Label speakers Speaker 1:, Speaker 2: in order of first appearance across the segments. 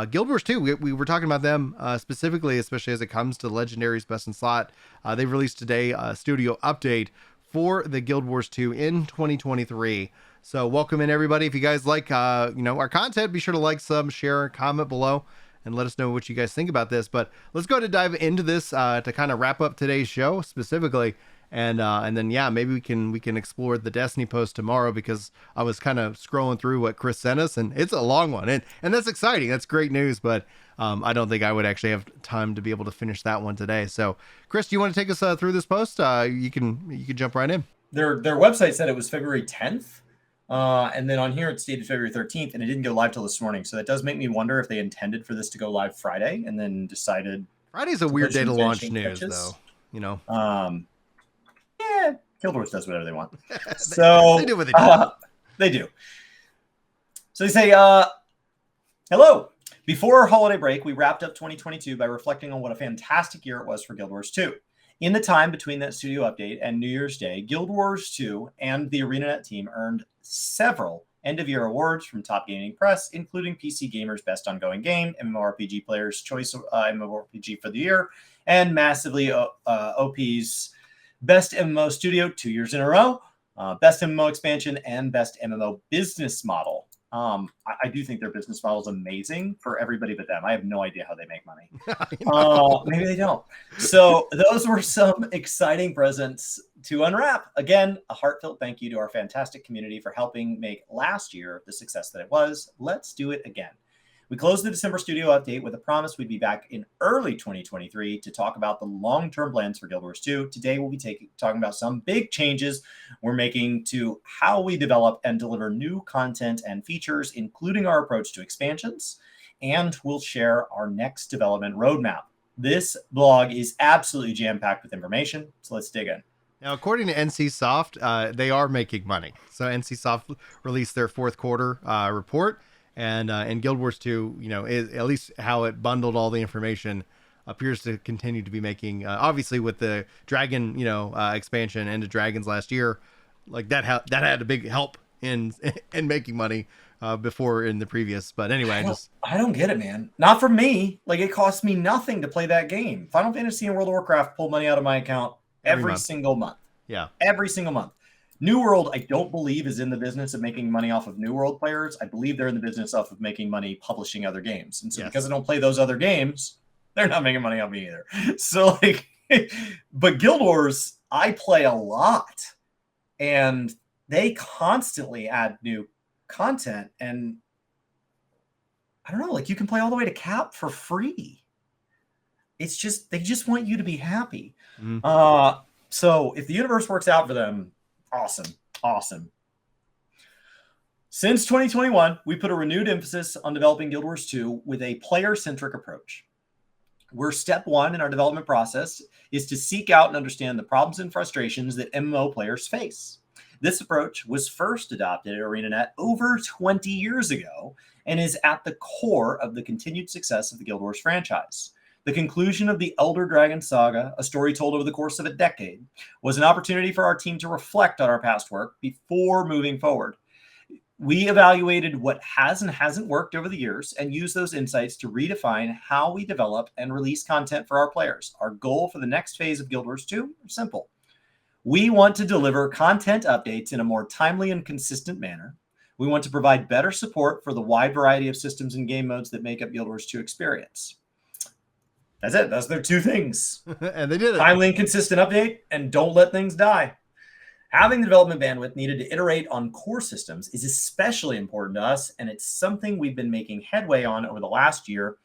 Speaker 1: Guild Wars 2, we were talking about them specifically, especially as it comes to Legendary's Best in Slot. They've released today a studio update for the Guild Wars 2 in 2023. So welcome in, everybody. If you guys like our content, be sure to like, sub, share, comment below, and let us know what you guys think about this. But let's go ahead and dive into this to kind of wrap up today's show specifically. And then maybe we can explore the Destiny post tomorrow, because I was kind of scrolling through what Chris sent us, and it's a long one, and that's exciting. That's great news, but I don't think I would actually have time to be able to finish that one today. So, Chris, do you want to take us through this post? You can jump right in.
Speaker 2: Their website said it was February 10th, and then on here it stated February 13th, and it didn't go live till this morning. So that does make me wonder if they intended for this to go live Friday and then decided.
Speaker 1: Friday's a weird day to launch news, though.
Speaker 2: Yeah, Guild Wars does whatever they want. So
Speaker 1: they do what they do.
Speaker 2: They do. So they say, hello. Before our holiday break, we wrapped up 2022 by reflecting on what a fantastic year it was for Guild Wars 2. In the time between that studio update and New Year's Day, Guild Wars 2 and the arenanet team earned several end-of-year awards from Top Gaming Press, including PC Gamer's Best Ongoing Game, MMORPG Player's Choice MMORPG for the Year, and massively OP's Best MMO Studio 2 years in a row, Best MMO Expansion, and Best MMO Business Model. I do think their business model is amazing for everybody but them. I have no idea how they make money. Maybe they don't. So those were some exciting presents to unwrap. Again, a heartfelt thank you to our fantastic community for helping make last year the success that it was. Let's do it again. We closed the December studio update with a promise we'd be back in early 2023 to talk about the long-term plans for Guild Wars 2. Today, we'll be talking about some big changes we're making to how we develop and deliver new content and features, including our approach to expansions, and we'll share our next development roadmap. This blog is absolutely jam-packed with information, so let's dig in.
Speaker 1: Now, according to NCSoft, they are making money. So NCSoft released their fourth quarter report. And Guild Wars 2, is, at least how it bundled all the information, appears to continue to be making, obviously with the Dragon, expansion into Dragons last year, like that had a big help in making money before in the previous. But anyway,
Speaker 2: I don't get it, man. Not for me. Like, it costs me nothing to play that game. Final Fantasy and World of Warcraft pull money out of my account every single month.
Speaker 1: Yeah.
Speaker 2: Every single month. New World, I don't believe, is in the business of making money off of New World players. I believe they're in the business of making money publishing other games. And so because I don't play those other games, they're not making money off me either. So, but Guild Wars, I play a lot. And they constantly add new content. And I don't know, you can play all the way to cap for free. It's just, they just want you to be happy. Mm-hmm. So if the universe works out for them, awesome. Since 2021, we put a renewed emphasis on developing Guild Wars 2 with a player-centric approach. Where step one in our development process is to seek out and understand the problems and frustrations that MMO players face. This approach was first adopted at arenanet over 20 years ago and is at the core of the continued success of the Guild Wars franchise. The conclusion of the Elder Dragon saga, a story told over the course of a decade, was an opportunity for our team to reflect on our past work before moving forward. We evaluated what has and hasn't worked over the years and used those insights to redefine how we develop and release content for our players. Our goal for the next phase of Guild Wars 2 is simple. We want to deliver content updates in a more timely and consistent manner. We want to provide better support for the wide variety of systems and game modes that make up Guild Wars 2 experience. That's it. Those are their two things.
Speaker 1: And they did it.
Speaker 2: Timely and consistent update, and don't let things die. Having the development bandwidth needed to iterate on core systems is especially important to us, and it's something we've been making headway on over the last year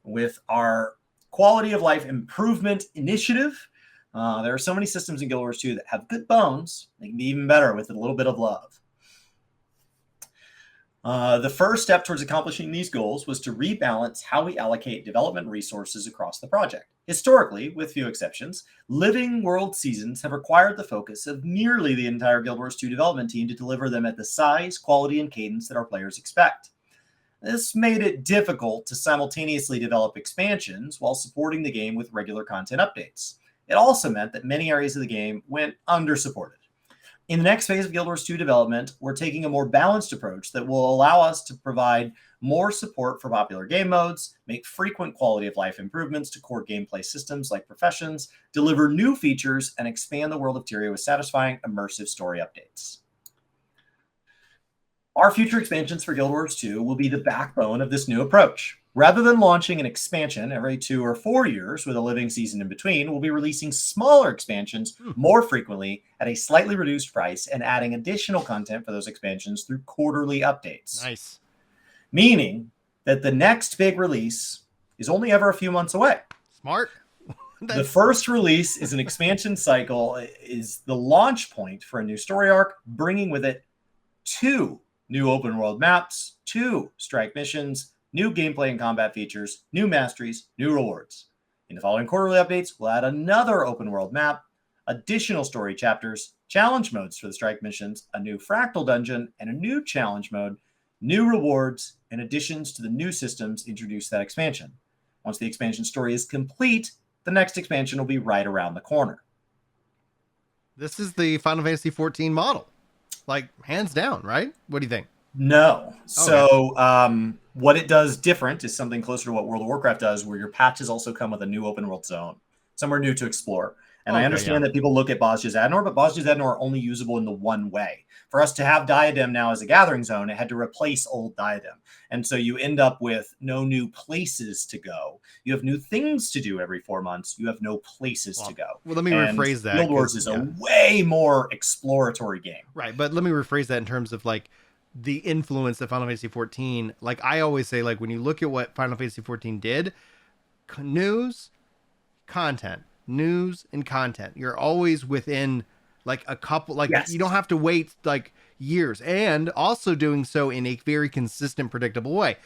Speaker 2: with our quality of life improvement initiative. There are so many systems in Guild Wars 2 that have good bones. They can be even better with a little bit of love. The first step towards accomplishing these goals was to rebalance how we allocate development resources across the project. Historically, with few exceptions, living world seasons have required the focus of nearly the entire Guild Wars 2 development team to deliver them at the size, quality, and cadence that our players expect. This made it difficult to simultaneously develop expansions while supporting the game with regular content updates. It also meant that many areas of the game went under-supported. In the next phase of Guild Wars 2 development, we're taking a more balanced approach that will allow us to provide more support for popular game modes, make frequent quality of life improvements to core gameplay systems like professions, deliver new features, and expand the world of Tyria with satisfying, immersive story updates. Our future expansions for Guild Wars 2 will be the backbone of this new approach. Rather than launching an expansion every 2 or 4 years with a living season in between, we'll be releasing smaller expansions more frequently at a slightly reduced price and adding additional content for those expansions through quarterly updates.
Speaker 1: Nice.
Speaker 2: Meaning that the next big release is only ever a few months away.
Speaker 1: Smart.
Speaker 2: The first release is an expansion cycle, is the launch point for a new story arc, bringing with it 2 new open world maps, 2 strike missions, new gameplay and combat features, new masteries, new rewards. In the following quarterly updates, we'll add another open world map, additional story chapters, challenge modes for the strike missions, a new fractal dungeon, and a new challenge mode, new rewards, and additions to the new systems introduced that expansion. Once the expansion story is complete, the next expansion will be right around the corner.
Speaker 1: This is the Final Fantasy 14 model. Like, hands down, right? What do you think?
Speaker 2: No. So what it does different is something closer to what World of Warcraft does, where your patches also come with a new open world zone, somewhere new to explore. And I understand that people look at Bosja's Adnor, but Bosja's Adnor are only usable in the one way. For us to have Diadem now as a gathering zone, it had to replace old Diadem. And so you end up with no new places to go. You have new things to do every 4 months. You have no places to go.
Speaker 1: Well, let me rephrase that.
Speaker 2: Guild Wars is a way more exploratory game.
Speaker 1: Right, but let me rephrase that in terms of like the influence of Final Fantasy 14. Like I always say, like when you look at what Final Fantasy 14 did, news, content. News and content. You're always within like a couple, like you don't have to wait like years, and also doing so in a very consistent, predictable way.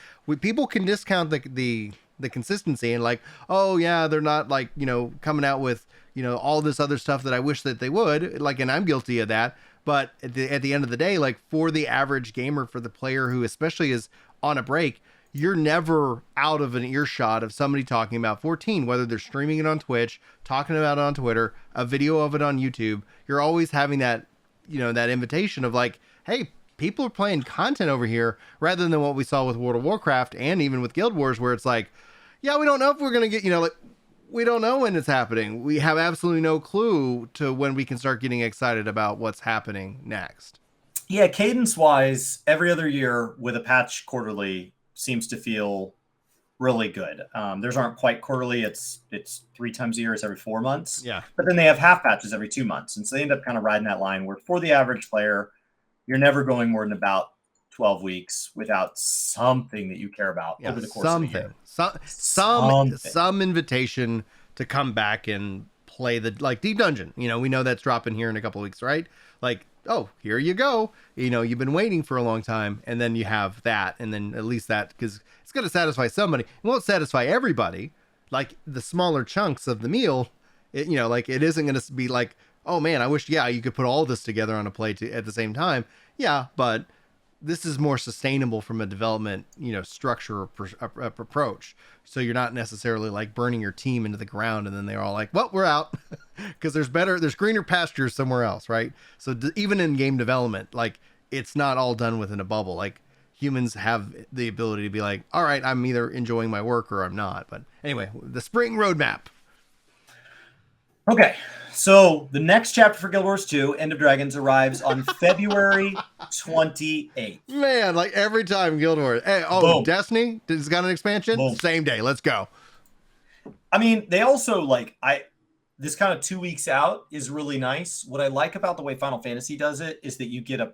Speaker 1: People can discount the consistency and like, oh yeah, they're not like, you know, coming out with, you know, all this other stuff that I wish that they would, like, and I'm guilty of that. But at the end of the day, like for the average gamer, for the player who especially is on a break, you're never out of an earshot of somebody talking about 14, whether they're streaming it on Twitch, talking about it on Twitter, a video of it on YouTube. You're always having that, you know, that invitation of like, hey, people are playing content over here, rather than what we saw with World of Warcraft and even with Guild Wars, where it's like, yeah, we don't know if we're going to get, you know, like, we don't know when it's happening. We have absolutely no clue to when we can start getting excited about what's happening next.
Speaker 2: Yeah, cadence-wise, every other year with a patch quarterly seems to feel really good. Theirs aren't quite quarterly. It's 3 times a year. It's every 4 months.
Speaker 1: Yeah.
Speaker 2: But then they have half patches every 2 months. And so they end up kind of riding that line where for the average player, you're never going more than about 12 weeks without something that you care about over the course of the year.
Speaker 1: Some invitation to come back and play the like Deep Dungeon. You know, we know that's dropping here in a couple of weeks, right? Like, oh, here you go. You know, you've been waiting for a long time, and then you have that, and then at least that, because it's going to satisfy somebody. It won't satisfy everybody. Like the smaller chunks of the meal, you know, like it isn't going to be like, oh man, I wish, you could put all this together on a plate at the same time. Yeah, but this is more sustainable from a development, you know, structure approach. So you're not necessarily like burning your team into the ground and then they're all like, well, we're out, because there's greener pastures somewhere else, right? So even in game development, like it's not all done within a bubble. Like humans have the ability to be like, all right, I'm either enjoying my work or I'm not. But anyway, the spring roadmap.
Speaker 2: Okay, so the next chapter for Guild Wars 2, End of Dragons, arrives on February 28th.
Speaker 1: Man, like every time Guild Wars. Hey,
Speaker 2: Boom.
Speaker 1: Destiny has got an expansion?
Speaker 2: Boom.
Speaker 1: Same day. Let's go.
Speaker 2: I mean, they also like, this kind of 2 weeks out is really nice. What I like about the way Final Fantasy does it is that you get a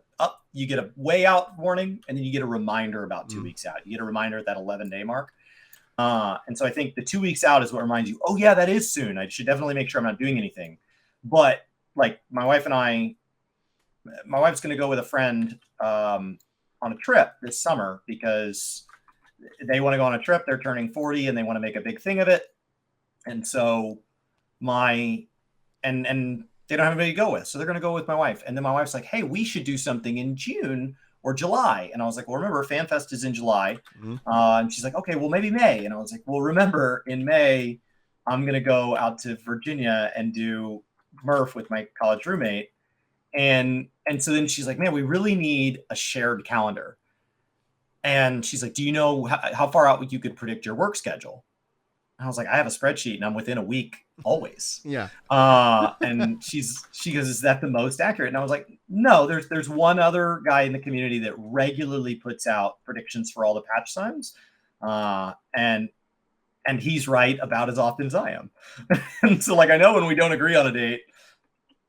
Speaker 2: way out warning, and then you get a reminder about 2 weeks out. You get a reminder at that 11-day mark. And so I think the 2 weeks out is what reminds you, oh yeah, that is soon. I should definitely make sure I'm not doing anything. But like my wife's going to go with a friend on a trip this summer because they want to go on a trip. They're turning 40 and they want to make a big thing of it. And so and they don't have anybody to go with. So they're going to go with my wife. And then my wife's like, hey, we should do something in June or July. And I was like, well, remember, FanFest is in July.
Speaker 1: Mm-hmm.
Speaker 2: And she's like, okay, well, maybe May. And I was like, well, remember, in May, I'm going to go out to Virginia and do Murph with my college roommate. And so then she's like, man, we really need a shared calendar. And she's like, do you know how far out you could predict your work schedule? And I was like, I have a spreadsheet and I'm within a week always.
Speaker 1: Yeah.
Speaker 2: And she goes, is that the most accurate? And I was like, no, there's one other guy in the community that regularly puts out predictions for all the patch times. And he's right about as often as I am. And so like, I know when we don't agree on a date,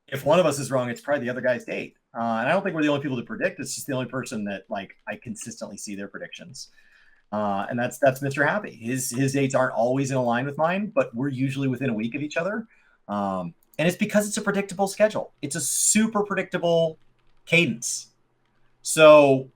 Speaker 2: if one of us is wrong, it's probably the other guy's date. And I don't think we're the only people to predict. It's just the only person that like I consistently see their predictions. And that's Mr. Happy. His dates aren't always in line with mine, but we're usually within a week of each other. And it's because it's a predictable schedule. It's a super predictable cadence. So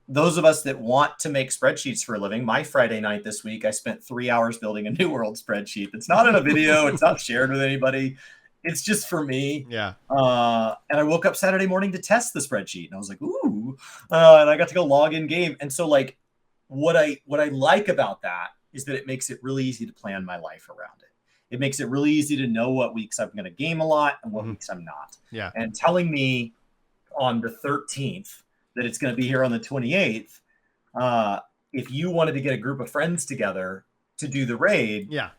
Speaker 2: those of us that want to make spreadsheets for a living, my Friday night this week, I spent 3 hours building a New World spreadsheet. It's not in a video. It's not shared with anybody. It's just for me.
Speaker 1: Yeah.
Speaker 2: And I woke up Saturday morning to test the spreadsheet, and I was like, ooh. And I got to go log in game. And so like what I like about that is that it makes it really easy to plan my life around it. It makes it really easy to know what weeks I'm going to game a lot and what weeks I'm not.
Speaker 1: Yeah.
Speaker 2: And telling me on the 13th that it's going to be here on the 28th, if you wanted to get a group of friends together to do the raid,
Speaker 1: yeah,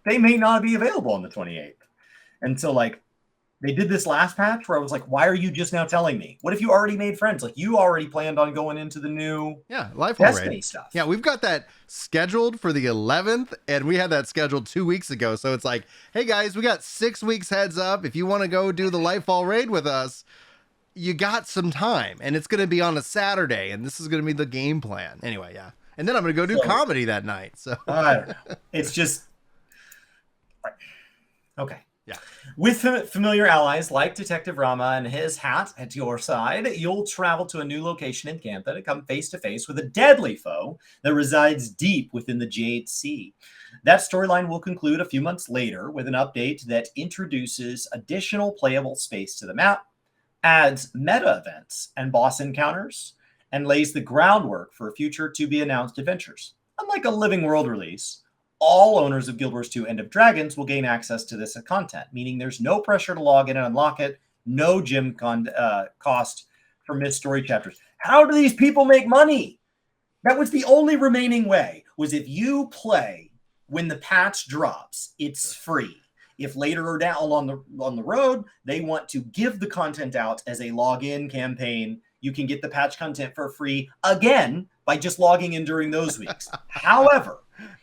Speaker 2: they may not be available on the 28th. And so like they did this last patch where I was like, why are you just now telling me? What if you already made friends? Like you already planned on going into the new
Speaker 1: Life
Speaker 2: Destiny
Speaker 1: raid
Speaker 2: stuff.
Speaker 1: Yeah, we've got that scheduled for the 11th, and we had that scheduled 2 weeks ago. So it's like, hey guys, we got 6 weeks heads up. If you want to go do the Lightfall raid with us, you got some time, and it's going to be on a Saturday, and this is going to be the game plan. Anyway, yeah. And then I'm going to go do comedy that night. So
Speaker 2: I don't know. It's just okay.
Speaker 1: Yeah.
Speaker 2: With familiar allies like Detective Rama and his hat at your side, you'll travel to a new location in Cantha to come face to face with a deadly foe that resides deep within the Jade Sea. That storyline will conclude a few months later with an update that introduces additional playable space to the map, adds meta events and boss encounters, and lays the groundwork for future to-be-announced adventures. Unlike a Living World release, all owners of Guild Wars 2 End of Dragons will gain access to this content, meaning there's no pressure to log in and unlock it, no gym cost for missed story chapters. How do these people make money? That was the only remaining way, was if you play when the patch drops, it's free. If later or down on the road, they want to give the content out as a login campaign, you can get the patch content for free again by just logging in during those weeks. However,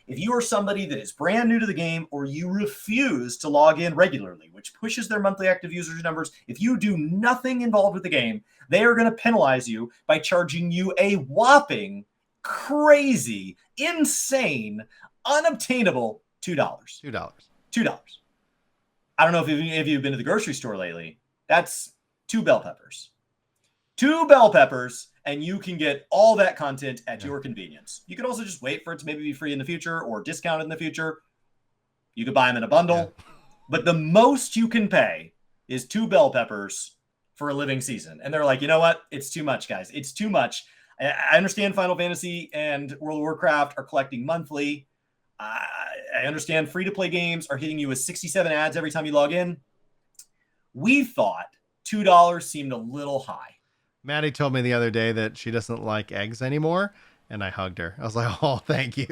Speaker 2: if you are somebody that is brand new to the game or you refuse to log in regularly, which pushes their monthly active users numbers, if you do nothing involved with the game, they are going to penalize you by charging you a whopping, crazy, insane, unobtainable $2. $2. I don't know if you've been to the grocery store lately. That's 2 bell peppers. 2 bell peppers, and you can get all that content at your convenience. You can also just wait for it to maybe be free in the future or discounted in the future. You could buy them in a bundle. But the most you can pay is 2 bell peppers for a living season. And they're like, you know what? It's too much, guys. It's too much. I understand Final Fantasy and World of Warcraft are collecting monthly. I understand free-to-play games are hitting you with 67 ads every time you log in. We thought $2 seemed a little high.
Speaker 1: Maddie told me the other day that she doesn't like eggs anymore, and I hugged her. I was like, "Oh, thank you."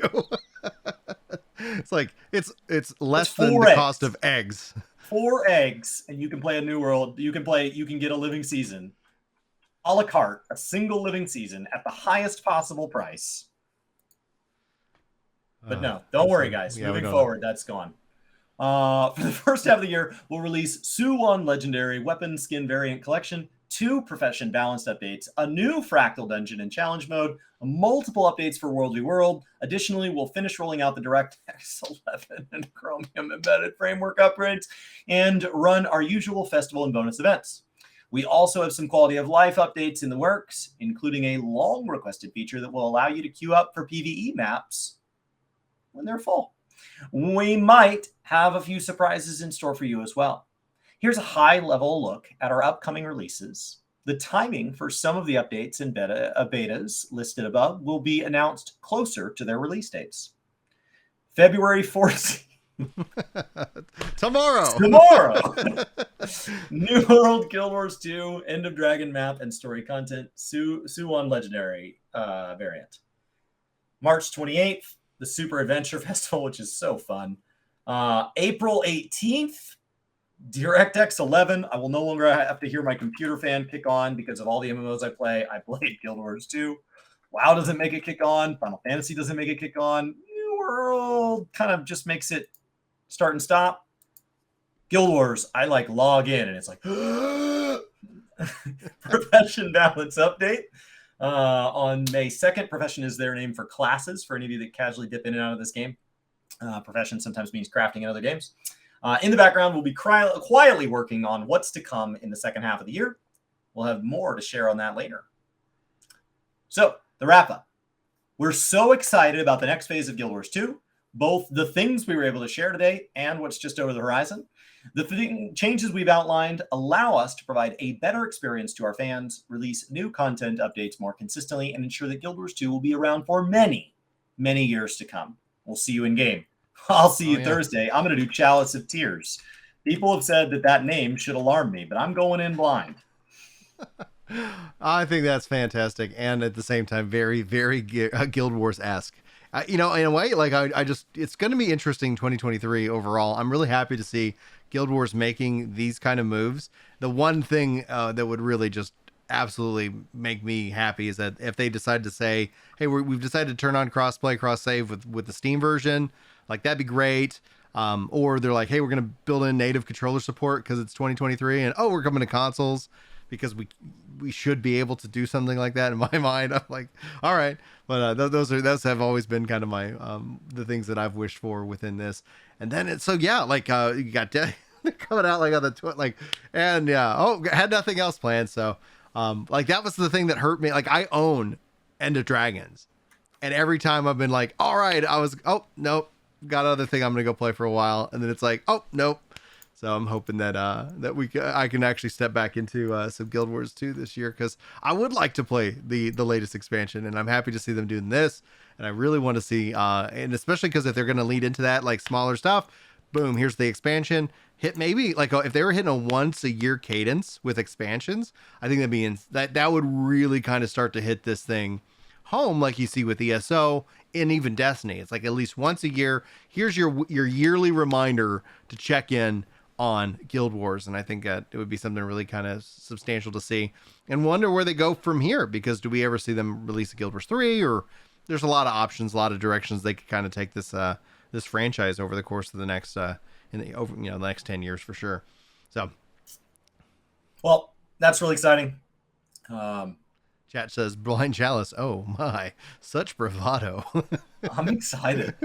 Speaker 1: It's like it's less than the cost of eggs.
Speaker 2: 4 eggs, and you can play a New World. You can get a living season, a la carte, a single living season at the highest possible price. But no, don't worry, guys. Moving forward, that's gone. For the first half of the year, we'll release Suwon Legendary Weapon Skin Variant Collection, 2 Profession Balanced updates, a new Fractal Dungeon and Challenge Mode, multiple updates for World v World. Additionally, we'll finish rolling out the DirectX 11 and Chromium Embedded Framework upgrades, and run our usual festival and bonus events. We also have some quality of life updates in the works, including a long-requested feature that will allow you to queue up for PvE maps when they're full. We might have a few surprises in store for you as well. Here's a high-level look at our upcoming releases. The timing for some of the updates and betas listed above will be announced closer to their release dates. February 14th.
Speaker 1: Tomorrow.
Speaker 2: Tomorrow. New World, Guild Wars 2, End of Dragon map and story content, Suwon Legendary variant. March 28th, the Super Adventure Festival, which is so fun. April 18th, DirectX 11. I will no longer have to hear my computer fan kick on because of all the MMOs I play. I played Guild Wars 2. WoW doesn't make it kick on. Final Fantasy doesn't make it kick on. New World kind of just makes it start and stop. Guild Wars, I like log in and it's like Profession Balance update. On May 2nd, Profession is their name for classes for any of you that casually dip in and out of this game. Profession sometimes means crafting in other games. In the background, we'll be quietly working on what's to come in the second half of the year. We'll have more to share on that later. So, the wrap-up. We're so excited about the next phase of Guild Wars 2, both the things we were able to share today and what's just over the horizon. The changes we've outlined allow us to provide a better experience to our fans, release new content updates more consistently, and ensure that Guild Wars 2 will be around for many, many years to come. We'll see you in game. I'll see you Thursday. I'm going to do Chalice of Tears. People have said that name should alarm me, but I'm going in blind.
Speaker 1: I think that's fantastic, and at the same time, very, very Guild Wars-esque. In a way, like it's going to be interesting 2023 overall. I'm really happy to see Guild Wars making these kind of moves. The one thing that would really just absolutely make me happy is that if they decide to say, hey, we've decided to turn on crossplay, cross-save with the Steam version, like that'd be great. Or they're like, hey, we're going to build in native controller support because it's 2023, and we're coming to consoles because we should be able to do something like that. In my mind, I'm like, all right. But those have always been kind of my the things that I've wished for within this. And then it's you got coming out like on the had nothing else planned. So that was the thing that hurt me. Like I own End of Dragons, and every time I've been like, all right, nope, got another thing I'm gonna go play for a while, and then it's like, nope. So I'm hoping that I can actually step back into some Guild Wars 2 this year, because I would like to play the latest expansion, and I'm happy to see them doing this. And I really want to see, and especially because if they're going to lead into that like smaller stuff, boom, here's the expansion. Hit maybe like if they were hitting a once a year cadence with expansions, I think that would really kind of start to hit this thing home, like you see with ESO and even Destiny. It's like at least once a year. Here's your yearly reminder to check in on Guild Wars, and I think that it would be something really kind of substantial to see, and wonder where they go from here, because do we ever see them release a Guild Wars 3, or there's a lot of options, a lot of directions they could kind of take this this franchise over the course of the next the next 10 years for sure. So, well,
Speaker 2: that's really exciting.
Speaker 1: Chat says Blind Chalice. Oh my, such bravado.
Speaker 2: I'm excited.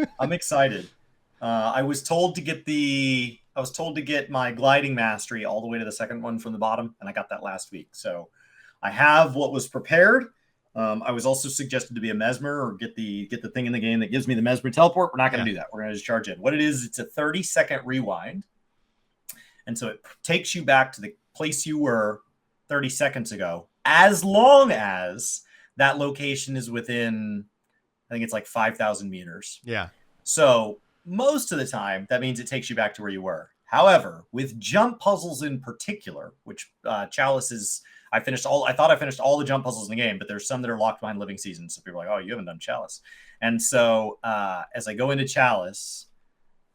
Speaker 2: I was told to get my gliding mastery all the way to the second one from the bottom, and I got that last week. So I have what was prepared. I was also suggested to be a mesmer or get the thing in the game that gives me the mesmer teleport. We're not going to do that. We're going to just charge in. What it is, it's a 30-second rewind. And so it takes you back to the place you were 30 seconds ago, as long as that location is within, I think it's like 5,000 meters.
Speaker 1: Yeah.
Speaker 2: So most of the time, that means it takes you back to where you were. However, with jump puzzles in particular, which Chalice is, I thought I finished all the jump puzzles in the game, but there's some that are locked behind living seasons. So people are like, oh, you haven't done Chalice. And so as I go into Chalice,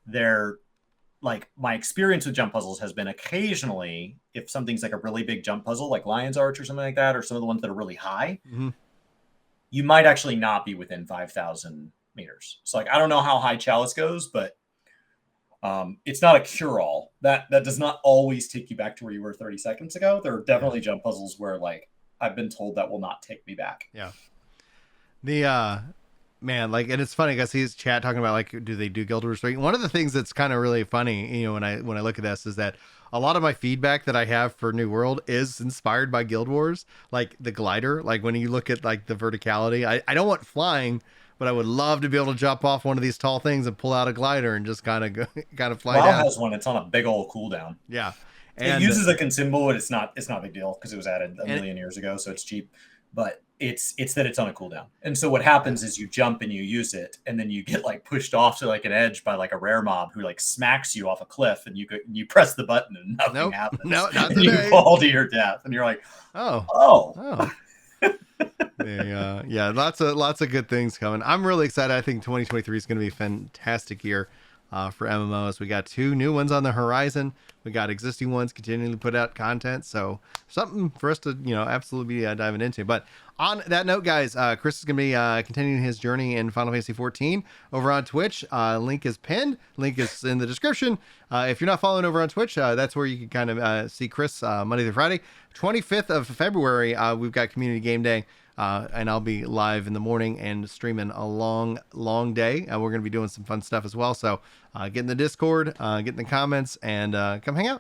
Speaker 2: my experience with jump puzzles has been occasionally, if something's like a really big jump puzzle, like Lion's Arch or something like that, or some of the ones that are really high, you might actually not be within 5,000 meters. So I don't know how high Chalice goes, but it's not a cure-all. That does not always take you back to where you were 30 seconds ago. There are definitely jump puzzles where I've been told that will not take me back.
Speaker 1: Yeah. The man, and it's funny because he's chat talking about do they do Guild Wars 3? One of the things that's kind of really funny, when I look at this, is that a lot of my feedback that I have for New World is inspired by Guild Wars, like the glider. Like when you look at the verticality, I don't want flying, but I would love to be able to jump off one of these tall things and pull out a glider and just kind of fly down.
Speaker 2: WoW has one. It's on a big old cooldown.
Speaker 1: Yeah.
Speaker 2: And it uses a consumable, but it's not a big deal because it was added a million years ago, so it's cheap. But it's that it's on a cooldown. And so what happens is you jump and you use it, and then you get like pushed off to like an edge by like a rare mob who like smacks you off a cliff, and you press the button and nothing
Speaker 1: Nope.
Speaker 2: happens.
Speaker 1: No, not
Speaker 2: and
Speaker 1: today.
Speaker 2: you fall to your death, and you're like,
Speaker 1: oh. Yeah, lots of good things coming. I'm really excited. I think 2023 is going to be a fantastic year for MMOs. We got 2 new ones on the horizon. We got existing ones continuing to put out content. So something for us to, absolutely be diving into. But on that note, guys, Chris is going to be continuing his journey in Final Fantasy 14 over on Twitch. Link is pinned. Link is in the description. If you're not following over on Twitch, that's where you can kind of see Chris Monday through Friday. 25th of February, we've got Community Game Day. And I'll be live in the morning and streaming a long day. We're going to be doing some fun stuff as well. So get in the Discord, get in the comments, and come hang out.